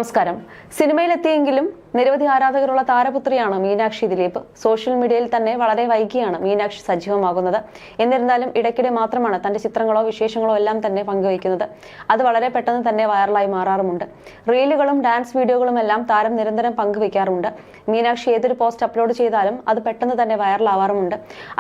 നമസ്കാരം. സിനിമയിലെത്തിയെങ്കിലും നിരവധി ആരാധകരുള്ള താരപുത്രിയാണ് മീനാക്ഷി ദിലീപ്. സോഷ്യൽ മീഡിയയിൽ തന്നെ വളരെ വൈകിയാണ് മീനാക്ഷി സജീവമാകുന്നത്. എന്നിരുന്നാലും ഇടയ്ക്കിടെ മാത്രമാണ് തന്റെ ചിത്രങ്ങളോ വിശേഷങ്ങളോ എല്ലാം തന്നെ പങ്കുവയ്ക്കുന്നത്. അത് വളരെ പെട്ടെന്ന് തന്നെ വൈറലായി മാറാറുമുണ്ട്. റീലുകളും ഡാൻസ് വീഡിയോകളും എല്ലാം താരം നിരന്തരം പങ്കുവയ്ക്കാറുമുണ്ട്. മീനാക്ഷി ഏതൊരു പോസ്റ്റ് അപ്ലോഡ് ചെയ്താലും അത് പെട്ടെന്ന് തന്നെ വൈറലാവാറുമുണ്ട്.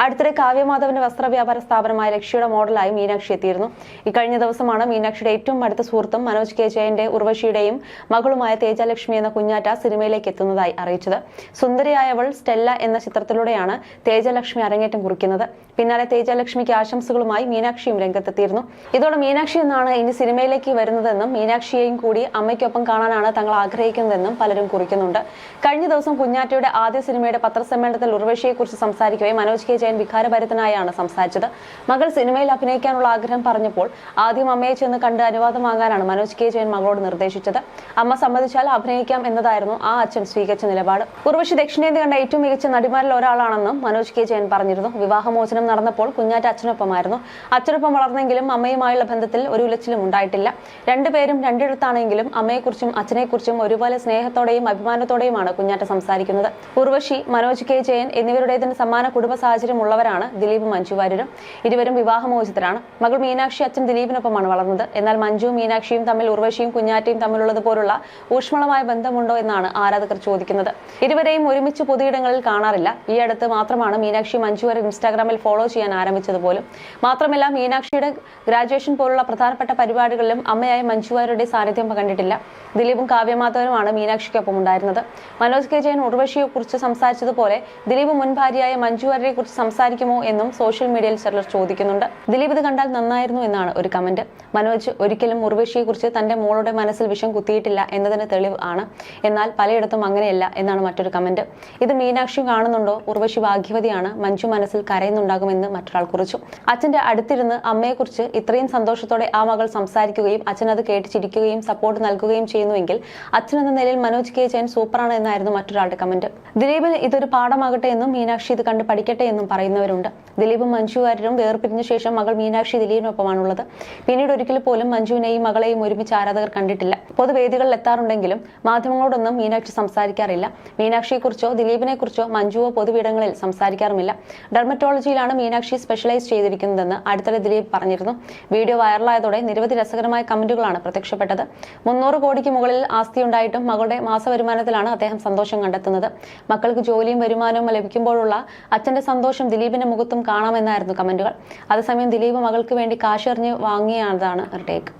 അടുത്തിടെ കാവ്യമാധവന്റെ വസ്ത്രവ്യാപാര സ്ഥാപനമായ ലക്ഷ്യയുടെ മോഡലായി മീനാക്ഷി എത്തിയിരുന്നു. ഇക്കഴിഞ്ഞ ദിവസമാണ് മീനാക്ഷിയുടെ ഏറ്റവും അടുത്ത സുഹൃത്തും മനോജ് കെ ജയന്റെ ഉർവശിയുടെയും മകളുമായ തേജലക്ഷ്മി എന്ന കുഞ്ഞാറ്റ സിനിമയിലേക്ക് എത്തുന്നതായി അറിയിച്ചത്. സുന്ദരിയായവൾ സ്റ്റെല്ല എന്ന ചിത്രത്തിലൂടെയാണ് തേജലക്ഷ്മി അരങ്ങേറ്റം കുറിക്കുന്നത്. പിന്നാലെ തേജലക്ഷ്മിക്ക് ആശംസകളുമായി മീനാക്ഷിയും രംഗത്തെത്തിയിരുന്നു. ഇതോടെ മീനാക്ഷി എന്നാണ് ഇനി സിനിമയിലേക്ക് വരുന്നതെന്നും മീനാക്ഷിയെയും കൂടി അമ്മയ്ക്കൊപ്പം കാണാനാണ് തങ്ങൾ ആഗ്രഹിക്കുന്നതെന്നും പലരും കുറിക്കുന്നുണ്ട്. കഴിഞ്ഞ ദിവസം കുഞ്ഞാറ്റയുടെ ആദ്യ സിനിമയുടെ പത്രസമ്മേളനത്തിൽ ഉർവശിയെക്കുറിച്ച് സംസാരിക്കവേ മനോജ് കെ ജയൻ വികാരഭരിതനായാണ് സംസാരിച്ചത്. മകൾ സിനിമയിൽ അഭിനയിക്കാനുള്ള ആഗ്രഹം പറഞ്ഞപ്പോൾ ആദ്യം അമ്മയെ ചെന്ന് കണ്ട് അനുവാദം വാങ്ങാനാണ് മനോജ് കെ ജയൻ മകളോട് നിർദ്ദേശിച്ചത്. അമ്മ സമ്മതിച്ചാൽ അഭിനയിക്കാം എന്നതായിരുന്നു ആ അച്ഛൻ സ്വീകരിച്ച നിലപാട്. ഉർവശി ദക്ഷിണേന്ത്യ കണ്ട ഏറ്റവും മികച്ച നടിമാരിൽ ഒരാളാണെന്നും മനോജ് കെ ജയൻ പറഞ്ഞിരുന്നു. വിവാഹമോചനം നടന്നപ്പോൾ കുഞ്ഞാറ്റ അച്ഛനൊപ്പമായിരുന്നു. അച്ഛനൊപ്പം വളർന്നെങ്കിലും അമ്മയുമായുള്ള ബന്ധത്തിൽ ഒരു ഉലച്ചിലും ഉണ്ടായിട്ടില്ല. രണ്ടുപേരും രണ്ടിടത്താണെങ്കിലും അമ്മയെക്കുറിച്ചും അച്ഛനെക്കുറിച്ചും ഒരുപോലെ സ്നേഹത്തോടെയും അഭിമാനത്തോടെയുമാണ് കുഞ്ഞാറ്റ സംസാരിക്കുന്നത്. ഉർവശി, മനോജ് കെ ജയൻ എന്നിവരുടേതിന് സമാന കുടുംബ സാഹചര്യം ഉള്ളവരാണ് ദിലീപും മഞ്ജു വാര്യരും. ഇരുവരും വിവാഹമോചിതരാണ്. മകൾ മീനാക്ഷി അച്ഛൻ ദിലീപിനൊപ്പമാണ് വളർന്നത്. എന്നാൽ മഞ്ജുവും മീനാക്ഷിയും തമ്മിൽ ഉർവശിയും കുഞ്ഞാറ്റയും തമ്മിലുള്ളതുപോലുള്ള ഊഷ്മളമായ ബന്ധമുണ്ടോ എന്നാണ് ആരാധകർ ചോദിക്കുന്നത്. ഇരുവരെയും ഒരുമിച്ച് പൊതുയിടങ്ങളിൽ കാണാറില്ല. ഈ അടുത്ത് മാത്രമാണ് മീനാക്ഷി മഞ്ജു വാര്യർ ഇൻസ്റ്റാഗ്രാമിൽ ഫോളോ ചെയ്യാൻ ആരംഭിച്ചത് പോലും. മാത്രമല്ല, മീനാക്ഷിയുടെ ഗ്രാജുവേഷൻ പോലുള്ള പ്രധാനപ്പെട്ട പരിപാടികളിലും അമ്മയായ മഞ്ജു വാര്യരുടെ സാന്നിധ്യം കണ്ടിട്ടില്ല. ദിലീപും കാവ്യമാധവനുമാണ് മീനാക്ഷിക്കൊപ്പം ഉണ്ടായിരുന്നത്. മനോജ് കെ ജയൻ ഉർവശിയെ കുറിച്ച് സംസാരിച്ചതുപോലെ ദിലീപ് മുൻ ഭാര്യയായ മഞ്ജു വാര്യരെ കുറിച്ച് സംസാരിക്കുമോ എന്നും സോഷ്യൽ മീഡിയയിൽ ചിലർ ചോദിക്കുന്നുണ്ട്. ദിലീപ് ഇത് കണ്ടാൽ നന്നായിരുന്നു എന്നാണ് ഒരു കമന്റ്. മനോജ് ഒരിക്കലും ഉർവശിയെ കുറിച്ച് തന്റെ മോളുടെ മനസ്സിൽ വിഷം കുത്തിയിട്ടില്ല എന്നതിന് തെളിവ് ആണ്. എന്നാൽ പലയിടത്തും അങ്ങനെയല്ല എന്നാണ് മറ്റൊരു കമന്റ്. ഇത് മീനാക്ഷി കാണുന്നുണ്ടോ? ഉർവശി ഭാഗ്യവതിയാണ്. മഞ്ജു മനസ്സിൽ കരയുന്നുണ്ടാകുമെന്ന് മറ്റൊരാൾ കുറിച്ചു. അച്ഛന്റെ അടുത്തിരുന്ന് അമ്മയെക്കുറിച്ച് ഇത്രയും സന്തോഷത്തോടെ ആ മകൾ സംസാരിക്കുകയും അച്ഛൻ അത് കേട്ട് ചിരിക്കുകയും സപ്പോർട്ട് നൽകുകയും ചെയ്യുന്നുവെങ്കിൽ അച്ഛൻ എന്ന നിലയിൽ മനോജ് കെ ജയൻ സൂപ്പറാണ് എന്നായിരുന്നു മറ്റൊരാളുടെ കമന്റ്. ദിലീപിന് ഇതൊരു പാഠമാകട്ടെ എന്നും മീനാക്ഷി ഇത് കണ്ട് പഠിക്കട്ടെ എന്നും പറയുന്നവരുണ്ട്. ദിലീപും മഞ്ജു വാര്യരും വേർപിരിഞ്ഞ ശേഷം മകൾ മീനാക്ഷി ദിലീപിനൊപ്പമാണുള്ളത്. പിന്നീട് ഒരിക്കൽ പോലും മഞ്ജുവിനെയും മകളെയും ഒരുമിച്ച് ആരാധകർ കണ്ടിട്ടില്ല. പൊതുവേദികളിൽ എത്താറുണ്ടെങ്കിലും മാധ്യമങ്ങളോടൊന്നും മീനാക്ഷി സംസാരിക്കാറില്ല. മീനാക്ഷിയെക്കുറിച്ചോ ദിലീപിനെ കുറിച്ചോ മഞ്ജുവോ പൊതുവിടങ്ങളിൽ സംസാരിക്കാറുമില്ല. ഡെർമറ്റോളജിയിലാണ് മീനാക്ഷി സ്പെഷ്യലൈസ് ചെയ്തിരിക്കുന്നതെന്ന് അടുത്തിടെ ദിലീപ് പറഞ്ഞിരുന്നു. വീഡിയോ വൈറലായതോടെ നിരവധി രസകരമായ കമന്റുകളാണ് പ്രത്യക്ഷപ്പെട്ടത്. 300 കോടിക്ക് മുകളിൽ ആസ്തിയുണ്ടായിട്ടും മകളുടെ മാസവരുമാനത്തിലാണ് അദ്ദേഹം സന്തോഷം കണ്ടെത്തുന്നത്. മക്കൾക്ക് ജോലിയും വരുമാനവും ലഭിക്കുമ്പോഴുള്ള അച്ഛന്റെ സന്തോഷം ദിലീപിന്റെ മുഖത്തും കാണാമെന്നായിരുന്നു കമന്റുകൾ. അതേസമയം ദിലീപ് മകൾക്ക് വേണ്ടി കാശെറിഞ്ഞ് വാങ്ങിയതാണ് ടേക്ക്.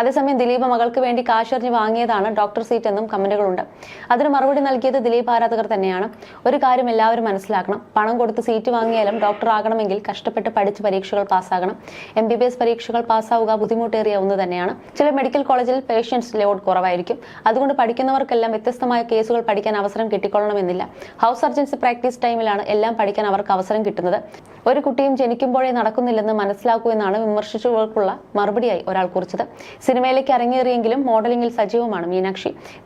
അതേസമയം ദിലീപ് മകൾക്ക് വേണ്ടി കാശെറിഞ്ഞ് വാങ്ങിയതാണ് ഡോക്ടർ സീറ്റ് എന്നും കമന്റുകളുണ്ട്. അതിന് മറുപടി നൽകിയത് ദിലീപ് ആരാധകർ തന്നെയാണ്. ഒരു കാര്യം എല്ലാവരും മനസ്സിലാക്കണം. പണം കൊടുത്ത് സീറ്റ് വാങ്ങിയാലും ഡോക്ടർ ആകണമെങ്കിൽ കഷ്ടപ്പെട്ട് പഠിച്ച് പരീക്ഷകൾ പാസ്സാകണം. MBBS പരീക്ഷകൾ പാസ്സാവുക ബുദ്ധിമുട്ടേറിയ ഒന്ന് തന്നെയാണ്. ചില മെഡിക്കൽ കോളേജിൽ പേഷ്യൻസ് ലോഡ് കുറവായിരിക്കും. അതുകൊണ്ട് പഠിക്കുന്നവർക്കെല്ലാം വ്യത്യസ്തമായ കേസുകൾ പഠിക്കാൻ അവസരം കിട്ടിക്കൊള്ളണമെന്നില്ല. ഹൗസ് സർജൻസി പ്രാക്ടീസ് ടൈമിലാണ് എല്ലാം പഠിക്കാൻ അവർക്ക് അവസരം കിട്ടുന്നത്. ഒരു കുട്ടിയും ജനിക്കുമ്പോഴേ നടക്കുന്നില്ലെന്ന് മനസ്സിലാക്കൂ എന്നാണ് വിമർശിച്ചവർക്കുള്ള മറുപടിയായി ഒരാൾ കുറിച്ചത്. സിനിമയിലേക്ക് അരങ്ങേറിയെങ്കിലും മോഡലിംഗിൽ സജീവമാണ്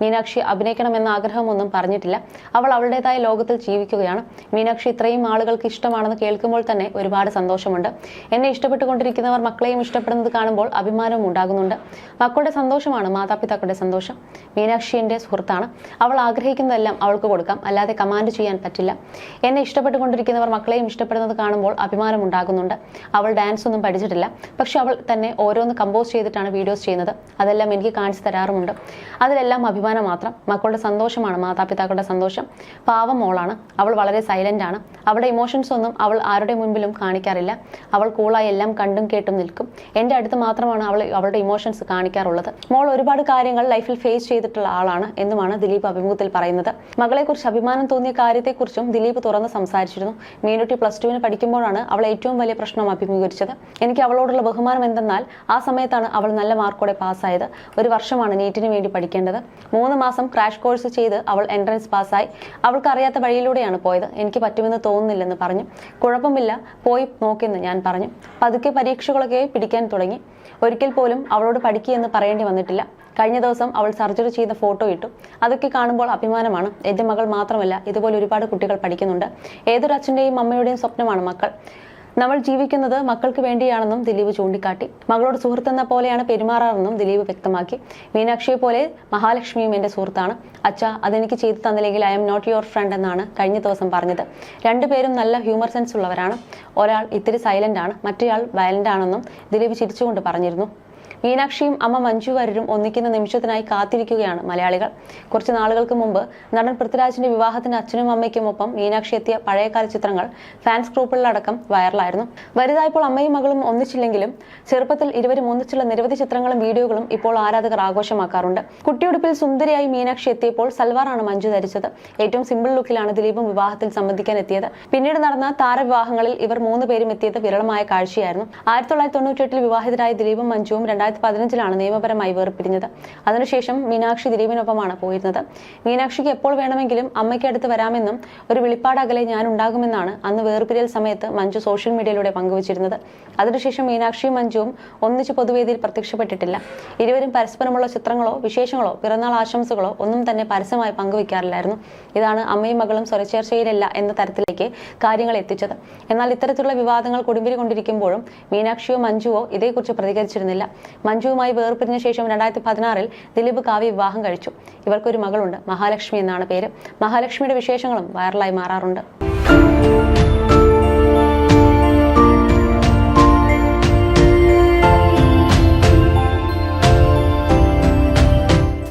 മീനാക്ഷി അഭിനയിക്കണമെന്ന ആഗ്രഹമൊന്നും പറഞ്ഞിട്ടില്ല. അവൾ അവളുടേതായ ലോകത്തിൽ ജീവിക്കുകയാണ്. മീനാക്ഷി ഇത്രയും ആളുകൾക്ക് ഇഷ്ടമാണെന്ന് കേൾക്കുമ്പോൾ തന്നെ ഒരുപാട് സന്തോഷമുണ്ട്. എന്നെ ഇഷ്ടപ്പെട്ടുകൊണ്ടിരിക്കുന്നവർ മക്കളെയും ഇഷ്ടപ്പെടുന്നത് കാണുമ്പോൾ അഭിമാനവും ഉണ്ടാകുന്നുണ്ട്. മക്കളുടെ സന്തോഷമാണ് മാതാപിതാക്കളുടെ സന്തോഷം. മീനാക്ഷി എൻ്റെ സുഹൃത്താണ്. അവൾ ആഗ്രഹിക്കുന്നതെല്ലാം അവൾക്ക് കൊടുക്കാം, അല്ലാതെ കമാൻഡ് ചെയ്യാൻ പറ്റില്ല. എന്നെ ഇഷ്ടപ്പെട്ടുകൊണ്ടിരിക്കുന്നവർ മക്കളെയും ഇഷ്ടപ്പെടുന്നത് കാണുമ്പോൾ അഭിമാനം ഉണ്ടാകുന്നുണ്ട്. അവൾ ഡാൻസ് ഒന്നും പഠിച്ചിട്ടില്ല. പക്ഷെ അവൾ തന്നെ ഓരോന്ന് കമ്പോസ് ചെയ്തിട്ടാണ് വീഡിയോസ് ചെയ്യുന്നത്. അതെല്ലാം എനിക്ക് കാണിച്ചു തരാറുമുണ്ട്. അതിലെല്ലാം അഭിമാനം മാത്രം. മക്കളുടെ സന്തോഷമാണ് മാതാപിതാക്കളുടെ സന്തോഷം. പാവം മോളാണ്. അവൾ വളരെ സൈലന്റ് ആണ്. അവളുടെ ഇമോഷൻസ് ഒന്നും അവൾ ആരുടെ മുൻപിലും കാണിക്കാറില്ല. അവൾ കൂളായി എല്ലാം കണ്ടും കേട്ടും നിൽക്കും. എൻ്റെ അടുത്ത് മാത്രമാണ് അവൾ അവളുടെ ഇമോഷൻസ് കാണിക്കാറുള്ളത്. മോൾ ഒരുപാട് കാര്യങ്ങൾ ലൈഫിൽ ഫേസ് ചെയ്തിട്ടുള്ള ആളാണ് എന്നുമാണ് ദിലീപ് അഭിമുഖത്തിൽ പറയുന്നത്. മകളെക്കുറിച്ച് അഭിമാനം തോന്നിയ കാര്യത്തെക്കുറിച്ചും ദിലീപ് തുറന്ന് സംസാരിച്ചിരുന്നു. മീനുട്ടി +2 പഠിക്കുമ്പോഴാണ് അവൾ ഏറ്റവും വലിയ പ്രശ്നം അഭിമുഖീകരിച്ചത്. എനിക്ക് അവളോടുള്ള ബഹുമാനം എന്തെന്നാൽ ആ സമയത്താണ് അവൾ നല്ല മാർക്കോടെ പാസ്സായത്. ഒരു വർഷമാണ് നീറ്റിന് വേണ്ടി പഠിക്കേണ്ടത്. 3 മാസം ക്രാഷ് കോഴ്സ് ചെയ്ത് അവൾ എൻട്രൻസ് പാസ്സായി. അവൾക്ക് അറിയാത്ത വഴിയിലൂടെയാണ് പോയത്. എനിക്ക് പറ്റുമെന്ന് തോന്നുന്നില്ലെന്ന് പറഞ്ഞു. കുഴപ്പമില്ല, പോയി നോക്കിയെന്ന് ഞാൻ പറഞ്ഞു. പതുക്കെ പരീക്ഷകളൊക്കെ പിടിക്കാൻ തുടങ്ങി. ഒരിക്കൽ പോലും അവളോട് പഠിക്കുകയെന്ന് പറയേണ്ടി വന്നിട്ടില്ല. കഴിഞ്ഞ ദിവസം അവൾ സർജറി ചെയ്ത ഫോട്ടോ ഇട്ടു. അതൊക്കെ കാണുമ്പോൾ അഭിമാനമാണ്. എൻ്റെ മകൾ മാത്രമല്ല, ഇതുപോലെ ഒരുപാട് കുട്ടികൾ പഠിക്കുന്നുണ്ട്. ഏതൊരു അച്ഛൻ്റെയും അമ്മയുടെയും സ്വപ്നമാണ് മക്കൾ. നമ്മൾ ജീവിക്കുന്നത് മക്കൾക്ക് വേണ്ടിയാണെന്നും ദിലീപ് ചൂണ്ടിക്കാട്ടി. മകളോട് സുഹൃത്തെന്ന പോലെയാണ് പെരുമാറാറെന്നും ദിലീപ് വ്യക്തമാക്കി. മീനാക്ഷിയെ പോലെ മഹാലക്ഷ്മിയും എന്റെ സുഹൃത്താണ്. അച്ഛാ, അതെനിക്ക് ചെയ്തു തന്നില്ലെങ്കിൽ I'm not your friend എന്നാണ് കഴിഞ്ഞ ദിവസം പറഞ്ഞത്. രണ്ടുപേരും നല്ല ഹ്യൂമർ സെൻസ് ഉള്ളവരാണ്. ഒരാൾ ഇത്തിരി സൈലന്റ് ആണ്, മറ്റേയാൾ വയലന്റ് ആണെന്നും ദിലീപ് ചിരിച്ചുകൊണ്ട് പറഞ്ഞിരുന്നു. മീനാക്ഷിയും അമ്മ മഞ്ജു വാര്യരും ഒന്നിക്കുന്ന നിമിഷത്തിനായി കാത്തിരിക്കുകയാണ് മലയാളികൾ. കുറച്ച് നാളുകൾക്ക് മുമ്പ് നടൻ പൃഥ്വിരാജിന്റെ വിവാഹത്തിന് അച്ഛനും അമ്മയ്ക്കുമൊപ്പം മീനാക്ഷി എത്തിയ പഴയകാല ചിത്രങ്ങൾ ഫാൻസ് ഗ്രൂപ്പുകളിലടക്കം വൈറലായിരുന്നു. വലുതായപ്പോൾ അമ്മയും മകളും ഒന്നിച്ചില്ലെങ്കിലും ചെറുപ്പത്തിൽ ഇരുവരും ഒന്നിച്ചുള്ള നിരവധി ചിത്രങ്ങളും വീഡിയോകളും ഇപ്പോൾ ആരാധകർ ആഘോഷമാക്കാറുണ്ട്. കുട്ടിയുടുപ്പിൽ സുന്ദരിയായി മീനാക്ഷി എത്തിയപ്പോൾ സൽവാറാണ് മഞ്ജു ധരിച്ചത്. ഏറ്റവും സിമ്പിൾ ലുക്കിലാണ് ദിലീപും വിവാഹത്തിൽ സംബന്ധിക്കാൻ എത്തിയത്. പിന്നീട് നടന്ന താരവിവാഹങ്ങളിൽ ഇവർ 3 പേരും എത്തിയത് വിരളമായ കാഴ്ചയായിരുന്നു. 1998 വിവാഹിതരായ ദിലീപും മഞ്ജുവും 2015 നിയമപരമായി വേർപിരിഞ്ഞത്. അതിനുശേഷം മീനാക്ഷി ദിലീപിനൊപ്പമാണ് പോയിരുന്നത്. മീനാക്ഷിക്ക് എപ്പോൾ വേണമെങ്കിലും അമ്മയ്ക്ക് അടുത്ത് വരാമെന്നും ഒരു വെളിപ്പാടകലെ ഞാൻ ഉണ്ടാകുമെന്നാണ് അന്ന് വേർപിരിയൽ സമയത്ത് മഞ്ജു സോഷ്യൽ മീഡിയയിലൂടെ പങ്കുവച്ചിരുന്നത്. അതിനുശേഷം മീനാക്ഷിയും മഞ്ജുവും ഒന്നിച്ച് പൊതുവേദിയിൽ പ്രത്യക്ഷപ്പെട്ടിട്ടില്ല. ഇരുവരും പരസ്പരമുള്ള ചിത്രങ്ങളോ വിശേഷങ്ങളോ പിറന്നാൾ ആശംസകളോ ഒന്നും തന്നെ പരസ്യമായി പങ്കുവയ്ക്കാറില്ലായിരുന്നു. ഇതാണ് അമ്മയും മകളും സ്വരച്ചേർച്ചയിലല്ല എന്ന തരത്തിലേക്ക് കാര്യങ്ങൾ എത്തിച്ചത്. എന്നാൽ ഇത്തരത്തിലുള്ള വിവാദങ്ങൾ കൊടുമ്പിരി കൊണ്ടിരിക്കുമ്പോഴും മീനാക്ഷിയോ മഞ്ജുവോ ഇതേക്കുറിച്ച് പ്രതികരിച്ചിരുന്നില്ല. മഞ്ജുവുമായി വേർപിരിഞ്ഞ ശേഷം 2016 ദിലീപ് കാവ്യ വിവാഹം കഴിച്ചു. ഇവർക്കൊരു മകളുണ്ട്. മഹാലക്ഷ്മി എന്നാണ് പേര്. മഹാലക്ഷ്മിയുടെ വിശേഷങ്ങളും വൈറലായി മാറാറുണ്ട്.